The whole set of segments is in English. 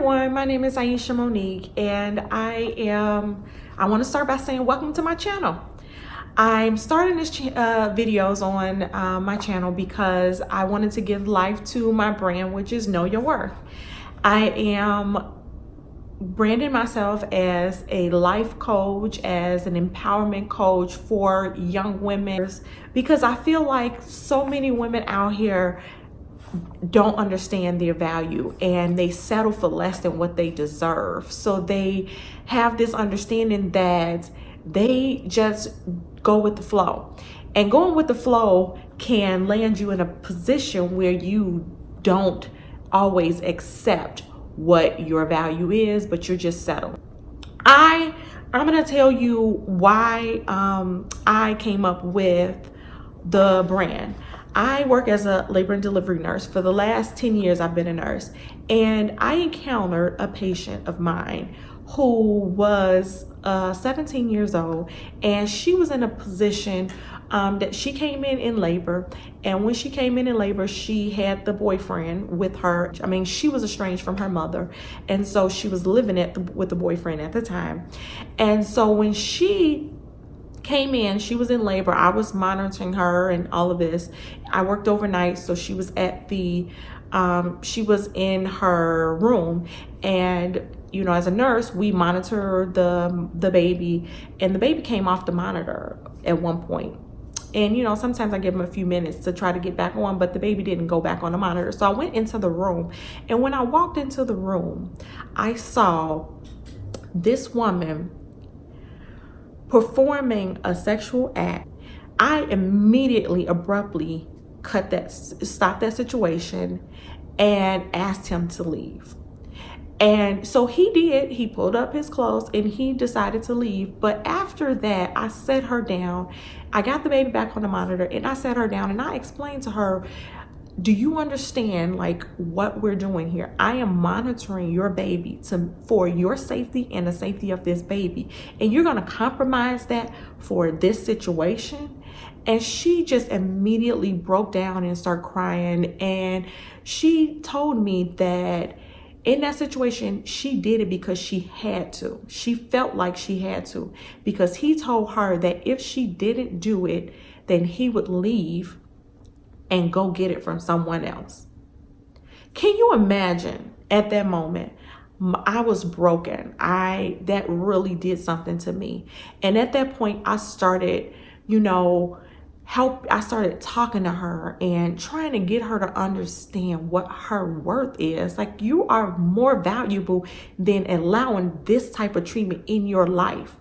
everyone, my name is Aisha Monique, and I want to start by saying welcome to my channel. I'm starting this videos on my channel because I wanted to give life to my brand, which is Know Your Worth. I am branding myself as a life coach, as an empowerment coach for young women, because I feel like so many women out here don't understand their value and they settle for less than what they deserve. So they have this understanding that they just go with the flow, and going with the flow can land you in a position where you don't always accept what your value is, but you're just settling. I'm gonna tell you why I came up with the brand. I work as a labor and delivery nurse. For the last 10 years, I've been a nurse, and I encountered a patient of mine who was 17 years old, and she was in a position that she came in labor. And when she came in labor, she had the boyfriend with her. I mean, she was estranged from her mother, and so she was living with the boyfriend at the time. And so when she came in, she was in labor. I was monitoring her and all of this. I worked overnight, so she was at the she was in her room, and you know, as a nurse, we monitor the baby, and the baby came off the monitor at one point. And you know, sometimes I give them a few minutes to try to get back on, but the baby didn't go back on the monitor. So I went into the room, and when I walked into the room, I saw this woman performing a sexual act. I immediately, abruptly stopped that situation and asked him to leave. And so he did. He pulled up his clothes and he decided to leave. But after that, I sat her down. I got the baby back on the monitor, and I sat her down and I explained to her, do you understand like what we're doing here? I am monitoring your baby for your safety and the safety of this baby, and you're gonna compromise that for this situation? And she just immediately broke down and started crying, and she told me that in that situation, she did it because she had to. She felt like she had to, because he told her that if she didn't do it, then he would leave and go get it from someone else. Can you imagine at that moment? I was broken. That really did something to me. And at that point, I started, I started talking to her and trying to get her to understand what her worth is. Like, you are more valuable than allowing this type of treatment in your life.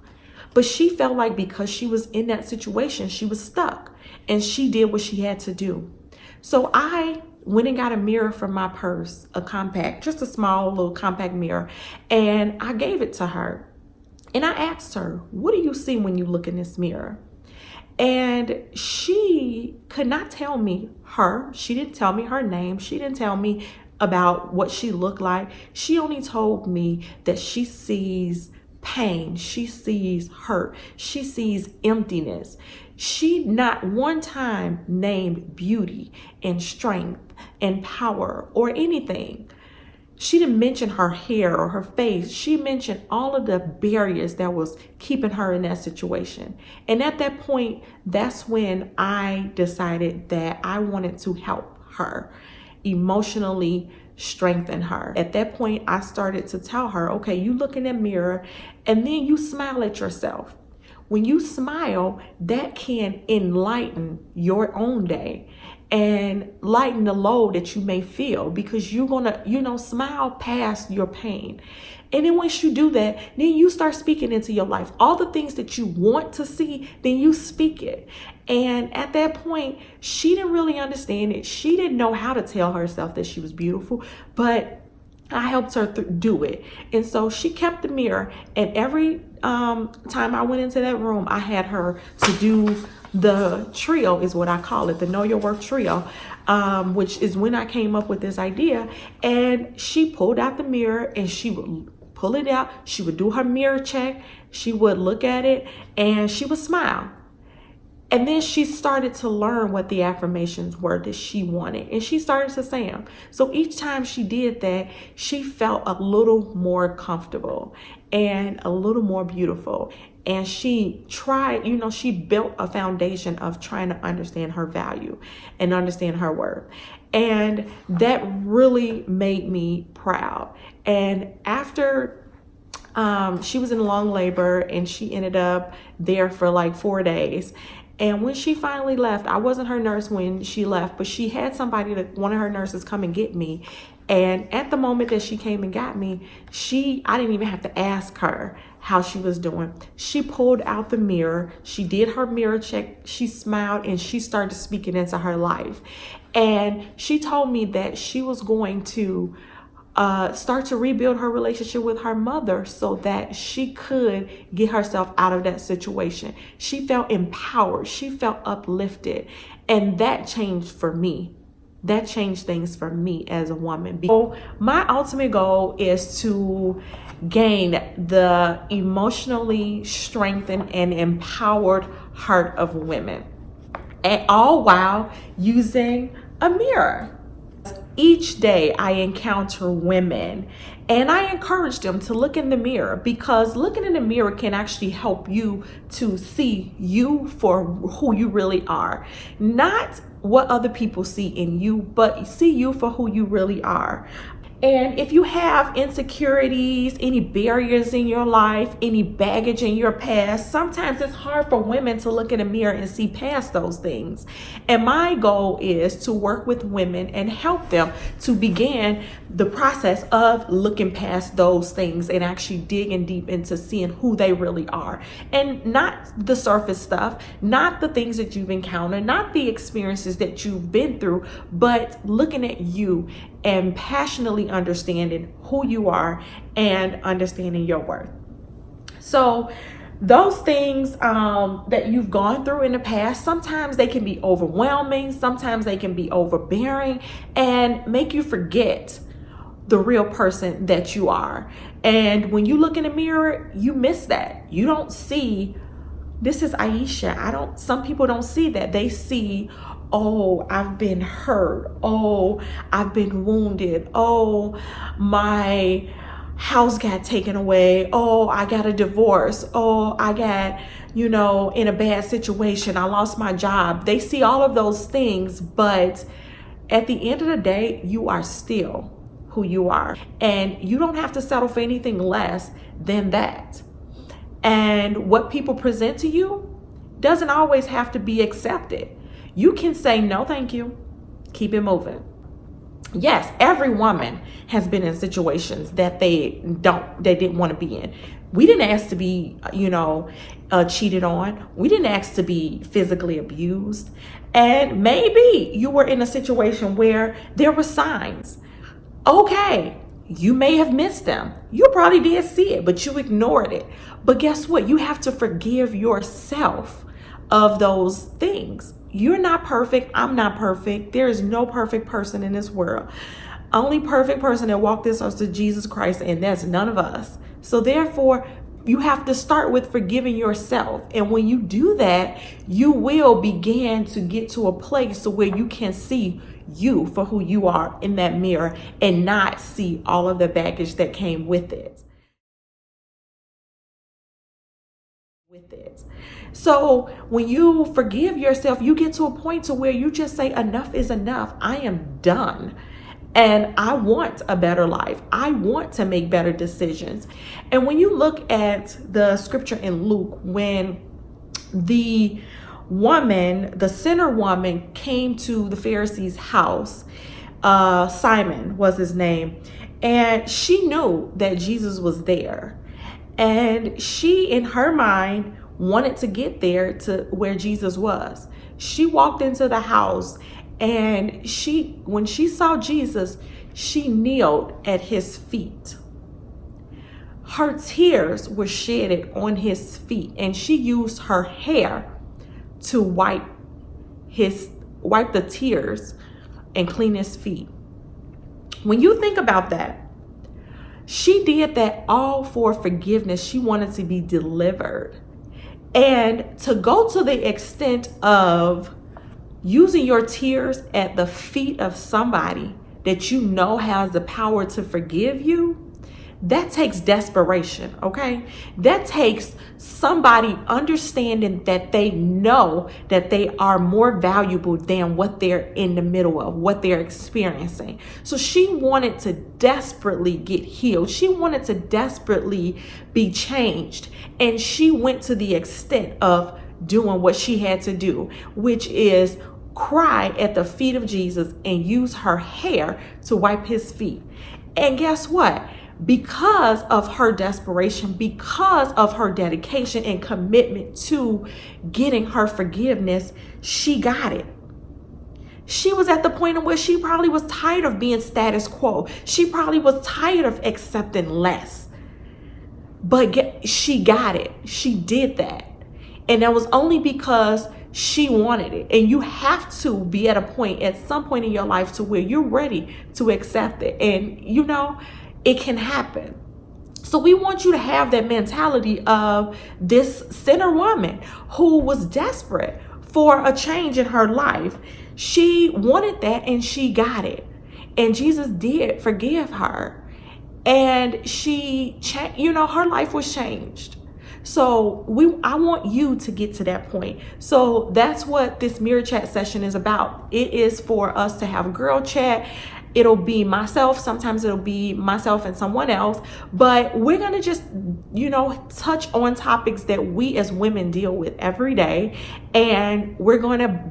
But she felt like because she was in that situation, she was stuck, and she did what she had to do. So I went and got a mirror from my purse, just a small little compact mirror, and I gave it to her. And I asked her, what do you see when you look in this mirror? And she could not tell me she didn't tell me her name. She didn't tell me about what she looked like. She only told me that she sees pain, she sees hurt, she sees emptiness. She not one time named beauty and strength and power or anything. She didn't mention her hair or her face. She mentioned all of the barriers that was keeping her in that situation. And at that point, that's when I decided that I wanted to help her emotionally, strengthen her. At that point, I started to tell her, okay, you look in that mirror and then you smile at yourself. When you smile, that can enlighten your own day and lighten the load that you may feel, because you're gonna, smile past your pain. And then once you do that, then you start speaking into your life. All the things that you want to see, then you speak it. And at that point, she didn't really understand it. She didn't know how to tell herself that she was beautiful, but I helped her do it. And so she kept the mirror, and every time I went into that room, I had her to do the trio, is what I call it, the Know Your Worth trio, which is when I came up with this idea. And she pulled out the mirror and she would pull it out. She would do her mirror check. She would look at it and she would smile. And then she started to learn what the affirmations were that she wanted, and she started to say them. So each time she did that, she felt a little more comfortable and a little more beautiful. And she tried, she built a foundation of trying to understand her value and understand her worth. And that really made me proud. And after she was in long labor, and she ended up there for like 4 days. And when she finally left, I wasn't her nurse when she left, but she had one of her nurses come and get me. And at the moment that she came and got me, I didn't even have to ask her how she was doing. She pulled out the mirror. She did her mirror check. She smiled, and she started speaking into her life. And she told me that she was going to start to rebuild her relationship with her mother so that she could get herself out of that situation. She felt empowered. She felt uplifted. And that changed for me. That changed things for me as a woman. So my ultimate goal is to gain the emotionally strengthened and empowered heart of women, and all while using a mirror. Each day I encounter women, and I encourage them to look in the mirror, because looking in the mirror can actually help you to see you for who you really are. Not what other people see in you, but see you for who you really are. And if you have insecurities, any barriers in your life, any baggage in your past, sometimes it's hard for women to look in the mirror and see past those things. And my goal is to work with women and help them to begin the process of looking past those things and actually digging deep into seeing who they really are. And not the surface stuff, not the things that you've encountered, not the experiences that you've been through, but looking at you and passionately understanding who you are and understanding your worth. So those things that you've gone through in the past, sometimes they can be overwhelming, sometimes they can be overbearing and make you forget the real person that you are. And when you look in the mirror, you miss that. You don't see, this is Aisha. Some people don't see that. They see, oh, I've been hurt. Oh, I've been wounded. Oh, my house got taken away. Oh, I got a divorce. Oh, I got, in a bad situation. I lost my job. They see all of those things, but at the end of the day, you are still who you are. And you don't have to settle for anything less than that. And what people present to you doesn't always have to be accepted. You can say, no, thank you. Keep it moving. Yes, every woman has been in situations that they didn't want to be in. We didn't ask to be, cheated on. We didn't ask to be physically abused. And maybe you were in a situation where there were signs. Okay, you may have missed them. You probably did see it, but you ignored it. But guess what? You have to forgive yourself of those things. You're not perfect. I'm not perfect. There is no perfect person in this world. Only perfect person that walked this earth is Jesus Christ, and that's none of us. So therefore, you have to start with forgiving yourself. And when you do that, you will begin to get to a place where you can see you for who you are in that mirror and not see all of the baggage that came with it. So when you forgive yourself, you get to a point to where you just say, enough is enough. I am done. And I want a better life. I want to make better decisions. And when you look at the scripture in Luke, when the sinner woman came to the Pharisee's house, Simon was his name, and she knew that Jesus was there. And she, in her mind, wanted to get there to where Jesus was. She walked into the house, and when she saw Jesus, she kneeled at his feet. Her tears were shedded on his feet, and she used her hair to wipe the tears and clean his feet. When you think about that, she did that all for forgiveness. She wanted to be delivered. And to go to the extent of using your tears at the feet of somebody that you know has the power to forgive you, that takes desperation, okay? That takes somebody understanding that they know that they are more valuable than what they're in the middle of, what they're experiencing. So she wanted to desperately get healed. She wanted to desperately be changed. And she went to the extent of doing what she had to do, which is cry at the feet of Jesus and use her hair to wipe his feet. And guess what? Because of her desperation, because of her dedication and commitment to getting her forgiveness, she got it. She was at the point where she probably was tired of being status quo. She probably was tired of accepting less. But she got it. She did that. And that was only because she wanted it. And you have to be at a point, at some point in your life, to where you're ready to accept it. And you know, it can happen. So we want you to have that mentality of this sinner woman who was desperate for a change in her life. She wanted that and she got it. And Jesus did forgive her. And she, her life was changed. So I want you to get to that point. So that's what this mirror chat session is about. It is for us to have girl chat. It'll be myself. Sometimes it'll be myself and someone else. But we're going to just, touch on topics that we as women deal with every day. And we're going to,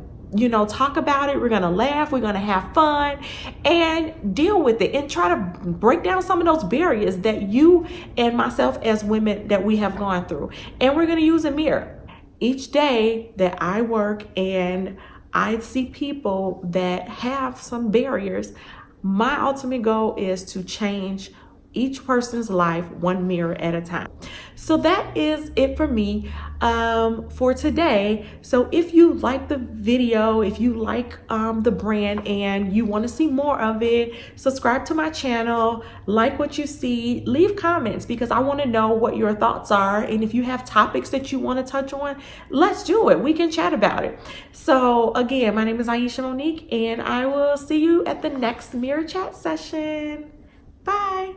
talk about it. We're going to laugh. We're going to have fun and deal with it and try to break down some of those barriers that you and myself as women that we have gone through. And we're going to use a mirror. Each day that I work and I see people that have some barriers, my ultimate goal is to change each person's life one mirror at a time. So that is it for me for today. So if you like the video, if you like the brand and you want to see more of it, subscribe to my channel, like what you see, leave comments because I want to know what your thoughts are. And if you have topics that you want to touch on, let's do it. We can chat about it. So again, my name is Aisha Monique and I will see you at the next mirror chat session. Bye.